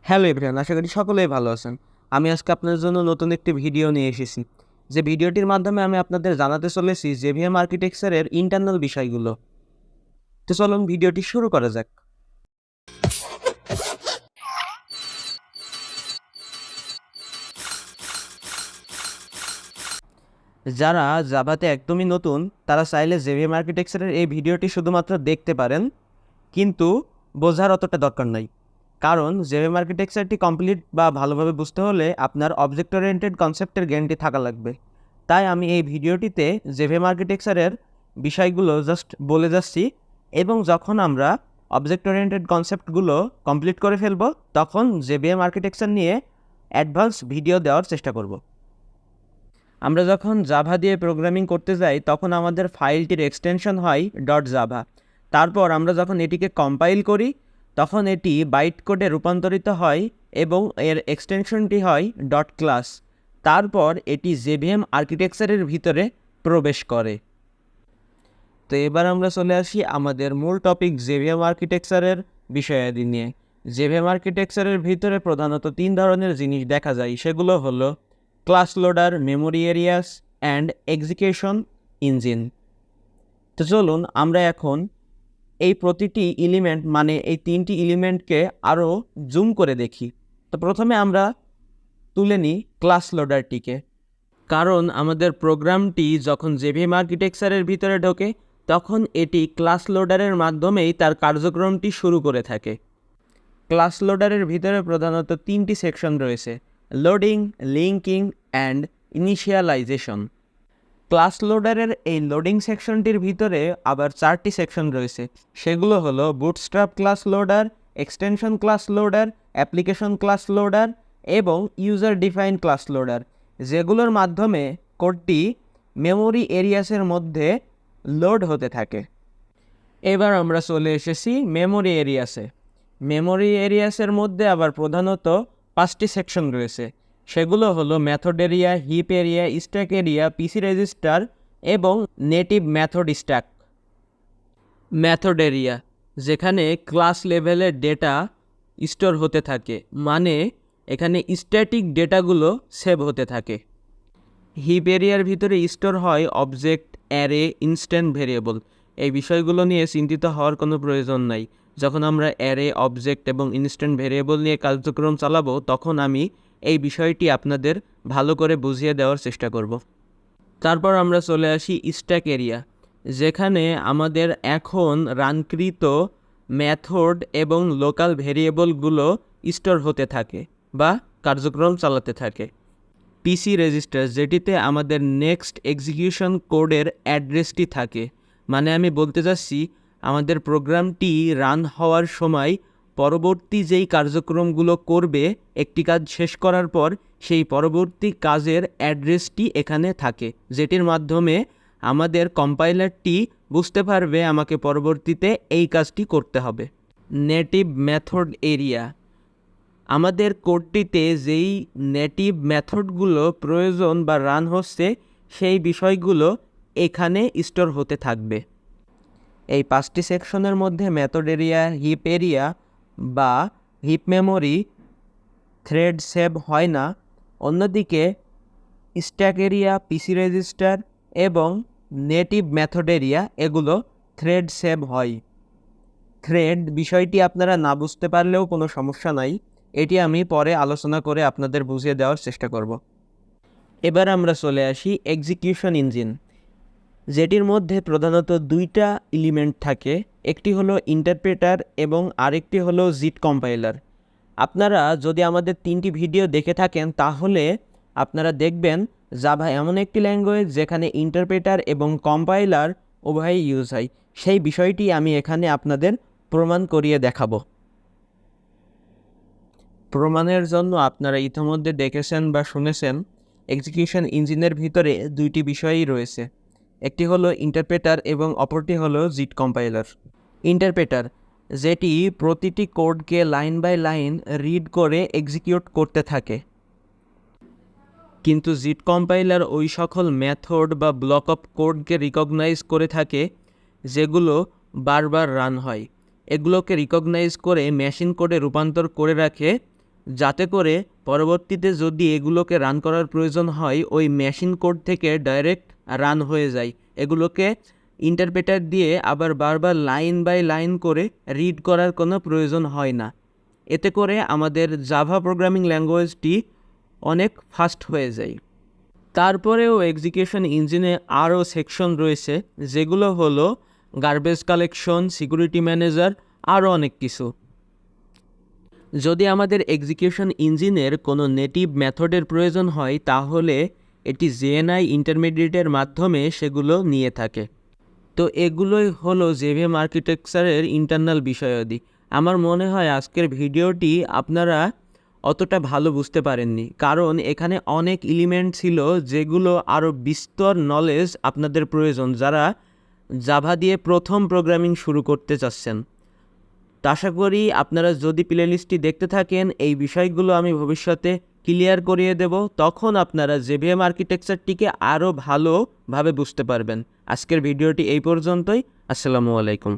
Hello everyone, আশা করি সকলেই ভালো আছেন। আমি আজকে আপনাদের জন্য নতুন একটি ভিডিও নিয়ে এসেছি। যে ভিডিওটির মাধ্যমে আমি আপনাদের জানাতে চলেছি জেভিএম আর্কিটেকচারের ইন্টারনাল বিষয়গুলো। তো চলুন ভিডিওটি শুরু করা যাক। যারা জাভাতে একদমই নতুন তারা চাইলে জেভিএম আর্কিটেকচারের এই ভিডিওটি শুধুমাত্র দেখতে পারেন, কিন্তু বোঝার অতটা দরকার নাই। কারণ জেভিএম আর্কিটেকচারটি কমপ্লিট বা ভালোভাবে বুঝতে হলে আপনার অবজেক্ট ওরিয়েন্টেড কনসেপ্টের জ্ঞানটি থাকা লাগবে। তাই আমি এই ভিডিওটিতে জেভিএম আর্কিটেকচারের বিষয়গুলো জাস্ট বলে যাচ্ছি, এবং যখন আমরা অবজেক্ট ওরিয়েন্টেড কনসেপ্টগুলো কমপ্লিট করে ফেলব তখন জেভিএম আর্কিটেকচার নিয়ে অ্যাডভান্স ভিডিও দেওয়ার চেষ্টা করব। আমরা যখন জাভা দিয়ে প্রোগ্রামিং করতে যাই তখন আমাদের ফাইলটির এক্সটেনশন হয় .জাভা। তারপর আমরা যখন এটিকে কম্পাইল করি তখন এটি বাইটকোডে রূপান্তরিত হয় এবং এর এক্সটেনশনটি হয় .ক্লাস। তারপর এটি জেভিএম আর্কিটেকচারের ভিতরে প্রবেশ করে। তো এবার আমরা চলে আসি আমাদের মূল টপিক জেভিএম আর্কিটেকচারের বিষয়াদি নিয়ে। জেভিএম আর্কিটেকচারের ভিতরে প্রধানত 3 ধরনের জিনিস দেখা যায়, সেগুলো হলো class loader, memory areas and execution engine. তো চলুন আমরা এখন এই প্রতিটি এলিমেন্ট মানে এই 3টি এলিমেন্টকে আরও জুম করে দেখি। তো প্রথমে আমরা তুলে নিই ক্লাস লোডারটিকে, কারণ আমাদের প্রোগ্রামটি যখন জেভিএম আর্কিটেকচারের ভিতরে ঢোকে তখন এটি ক্লাস লোডারের মাধ্যমেই তার কার্যক্রমটি শুরু করে থাকে। ক্লাস লোডারের ভিতরে প্রধানত 3টি সেকশন রয়েছে: loading, linking and initialization. Class লোডারের এই লোডিং সেকশনটির ভিতরে আবার 4টি সেকশন রয়েছে, সেগুলো হলো bootstrap class loader, extension class loader, application class loader এবং ইউজার ডিফাইন ক্লাস লোডার, যেগুলোর মাধ্যমে কোডটি মেমোরি এরিয়াসের মধ্যে লোড হতে থাকে। এবার আমরা চলে এসেছি মেমোরি এরিয়াসে। মেমোরি এরিয়াসের মধ্যে আবার প্রধানত 5টি সেকশন রয়েছে, সেগুলো হলো method area, heap area, stack area, PC register এবং native method stack. Method area যেখানে ক্লাস লেভেলের ডেটা স্টোর হতে থাকে, মানে এখানে স্ট্যাটিক ডেটাগুলো সেভ হতে থাকে। হিপ এরিয়ার ভিতরে স্টোর হয় অবজেক্ট, অ্যারে, ইনস্ট্যান্ট ভেরিয়েবল। এই বিষয়গুলো নিয়ে চিন্তিত হওয়ার কোনো প্রয়োজন নাই। যখন আমরা অ্যারে, অবজেক্ট এবং ইনস্ট্যান্ট ভেরিয়েবল নিয়ে কার্যক্রম চালাবো তখন আমি এই বিষয়টি আপনাদের ভালো করে বুঝিয়ে দেওয়ার চেষ্টা করব। তারপর আমরা চলে আসি স্ট্যাক এরিয়া, যেখানে আমাদের এখন রানকৃত মেথড এবং লোকাল ভেরিয়েবলগুলো স্টোর হতে থাকে বা কার্যক্রম চালাতে থাকে। পিসি রেজিস্টার, যেটিতে আমাদের নেক্সট এক্সিকিউশন কোডের অ্যাড্রেসটি থাকে, মানে আমি বলতে চাচ্ছি আমাদের প্রোগ্রামটি রান হওয়ার সময় পরবর্তী যেই কার্যক্রমগুলো করবে একটি কাজ শেষ করার পর সেই পরবর্তী কাজের অ্যাড্রেসটি এখানে থাকে, যেটির মাধ্যমে আমাদের কম্পাইলারটি বুঝতে পারবে আমাকে পরবর্তীতে এই কাজটি করতে হবে। নেটিভ মেথড এরিয়া, আমাদের কোডটিতে যেই নেটিভ মেথডগুলো প্রয়োজন বা রান হচ্ছে সেই বিষয়গুলো এখানে স্টোর হতে থাকবে। এই 5টি সেকশনের মধ্যে মেথড এরিয়া, হিপ এরিয়া বা হিপ মেমোরি থ্রেড সেভ হয় না। অন্যদিকে স্ট্যাক এরিয়া, পিসি রেজিস্টার এবং নেটিভ মেথড এরিয়া এগুলো থ্রেড সেভ হয়। থ্রেড বিষয়টি আপনারা না বুঝতে পারলেও কোনো সমস্যা নাই, এটি আমি পরে আলোচনা করে আপনাদের বুঝিয়ে দেওয়ার চেষ্টা করব। এবার আমরা চলে আসি এক্সিকিউশন ইঞ্জিন, যেটির মধ্যে প্রধানত 2টা এলিমেন্ট থাকে, একটি হলো ইন্টারপ্রেটার এবং আরেকটি হলো জিট কম্পাইলার। আপনারা যদি আমাদের 3টি ভিডিও দেখে থাকেন তাহলে আপনারা দেখবেন জাভা এমন একটি ল্যাঙ্গুয়েজ যেখানে ইন্টারপ্রেটার এবং কম্পাইলার উভয়ই ইউজ হয়। সেই বিষয়টি আমি এখানে আপনাদের প্রমাণ করিয়ে দেখাবো। প্রমাণের জন্য আপনারা ইতিমধ্যে দেখেছেন বা শুনেছেন এক্সিকিউশন ইঞ্জিনের ভিতরে 2টি বিষয়ই রয়েছে, একটি হলো ইন্টারপ্রেটার এবং অপরটি হলো জিট কম্পাইলার। ইন্টারপ্রেটার যেটি প্রতিটি কোডকে লাইন বাই লাইন রিড করে এক্সিকিউট করতে থাকে, কিন্তু জিট কম্পাইলার ওই সকল মেথড বা ব্লক অফ কোডকে রিকগনাইজ করে থাকে যেগুলো বারবার রান হয়। এগুলোকে রিকগনাইজ করে মেশিন কোডে রূপান্তর করে রাখে, যাতে করে পরবর্তীতে যদি এগুলোকে রান করার প্রয়োজন হয় ওই মেশিন কোড থেকে ডাইরেক্ট রান হয়ে যায়, এগুলোকে ইন্টারপ্রেটার দিয়ে আবার বারবার লাইন বাই লাইন করে রিড করার কোনো প্রয়োজন হয় না। এতে করে আমাদের জাভা প্রোগ্রামিং ল্যাঙ্গুয়েজটি অনেক ফাস্ট হয়ে যায়। তারপরেও এক্সিকিউশন ইঞ্জিনে আরও সেকশন রয়েছে, যেগুলো হলো গার্বেজ কালেকশন, সিকিউরিটি ম্যানেজার, আরও অনেক কিছু। যদি আমাদের এক্সিকিউশন ইঞ্জিনের কোনো নেটিভ মেথডের প্রয়োজন হয় তাহলে এটি জেএনআই ইন্টারমিডিয়েটের মাধ্যমে সেগুলো নিয়ে থাকে। তো এগুলোই হলো জেভিএম আর্কিটেকচারের ইন্টারনাল বিষয়াদি। আমার মনে হয় আজকের ভিডিওটি আপনারা অতটা ভালো বুঝতে পারেননি, কারণ এখানে অনেক এলিমেন্ট ছিল যেগুলো আরও বিস্তর নলেজ আপনাদের প্রয়োজন যারা জাভা দিয়ে প্রথম প্রোগ্রামিং শুরু করতে চাচ্ছেন। আশা করি আপনারা যদি প্লেলিস্টটি দেখতে থাকেন এই বিষয়গুলো আমি ভবিষ্যতে ক্লিয়ার করিয়ে দেব, তখন আপনারা জেভিএম আর্কিটেকচারটিকে আরও ভালোভাবে বুঝতে পারবেন। আজকের ভিডিওটি এই পর্যন্তই। আসসালামু আলাইকুম।